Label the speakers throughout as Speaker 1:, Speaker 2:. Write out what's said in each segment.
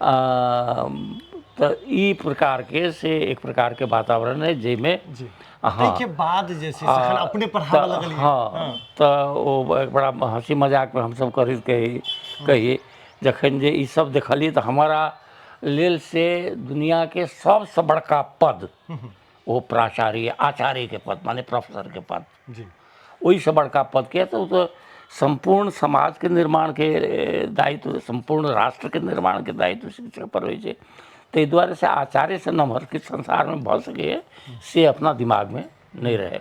Speaker 1: तो ई प्रकार के से एक प्रकार के वातावरण है जेमे
Speaker 2: जी
Speaker 1: हाँ
Speaker 2: के बाद जैसे सखन अपने पढ़ावे लगल
Speaker 1: हाँ तो वो एक बड़ा हंसी मजाक में हम सब करी कहिए जखन जे ई सब देखली तो हमारा लेल से दुनिया के सबसे बड़का पद वो प्राचार्य आचार्य के पद माने प्रोफेसर के पद
Speaker 2: जी
Speaker 1: वही से बड़का पद के तो संपूर्ण समाज के निर्माण के दायित्व संपूर्ण राष्ट्र के निर्माण के दायित्व शिक्षक पर होइ छै ताहि दुआरे से आचार्य से नम्हर के संसार में भ सके से अपना दिमाग में नहीं रहे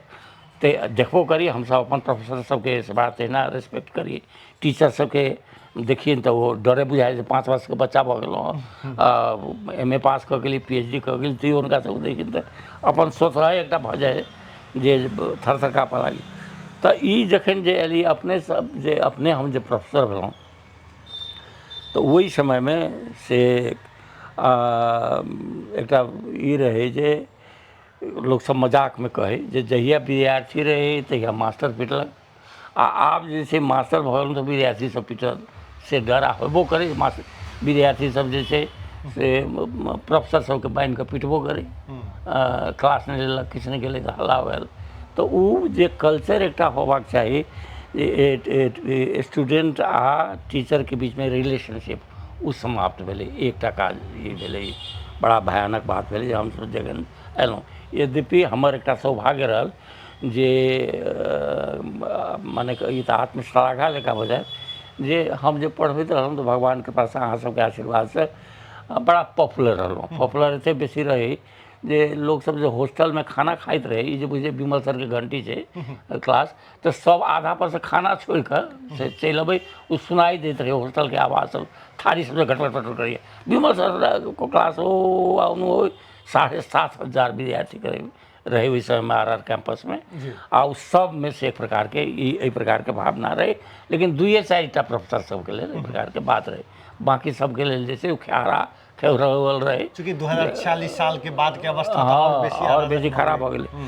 Speaker 1: तो देखबो करी हम सब अपन प्रोफेसर सबके से बात तहिना रेस्पेक्ट करी टीचर सबके देखिए तो वो डरे बुझाए 5 वर्ष के बच्चा भ गेलो एमए पास क गेली पीएचडी क गेली तैयो हुनका सब देखिए तो अपन स्वतः एकटा भ जाए जे थरथर काँपऽ लागी तो ई जखन जे एली अपने सब जे अपने हम जे प्रोफेसर भेलहुँ तो वही समय में से एकटा ई रहे जे लोग सब मजाक में कहे जे जहिया विद्यार्थी रहे तहिया मास्टर पिटलक आब जे छै मास्टर भऽ गेल तऽ विद्यार्थी सब पिटल से डरा होबो करे मास्टर विद्यार्थी सब जे छै से प्रोफेसर सबके बान्हि कऽ पिटबो करे क्लास नहीं लेलक किछु नहीं गेलै तऽ हल्ला भेल तो उ जे कल्चर एकटा होबाक चाही स्टूडेंट आ टीचर के बीच में रिलेशनशिप उ समाप्त भेलै एकटा काज ई भेलै बड़ा भयानक बात भेलै जे हमसब जखन एलहुँ यद्यपि हमर एकटा सौभाग्य रहल जे माने ई तऽ आत्मश्लाघा लेखा भऽ जाए जे हम जे पढ़बैत रहलहुँ तऽ भगवान के पास अहाँ सबके आशीर्वाद से बड़ा पॉपुलर रहलहुँ पॉपुलर एते बेसी रही जे लोग सब जे हॉस्टल में खाना खाइत रहे ई जे बुझे विमल सर के घंटी छै क्लास तो सब आधा पर से खाना छोड़ कर से चलि अबै उ सुनाई देत रहे हॉस्टल के आवाज सब थारी सब घटपट पटपट करिए विमल सर को क्लास हो 7,500 विद्यार्थी करीब रहे ओहि समय में आर कैंपस में आ उस सब में से एक प्रकार के ई प्रकार के भावना रहे लेकिन 2-4 प्रोफेसर सबके लेल प्रकार के बात रहे बाकी सबके लेल जे छै ख्यारा खेवरल रहे
Speaker 2: चूँकि 2046 साल के बाद के अवस्था
Speaker 1: और बेसी खराब हो गेलै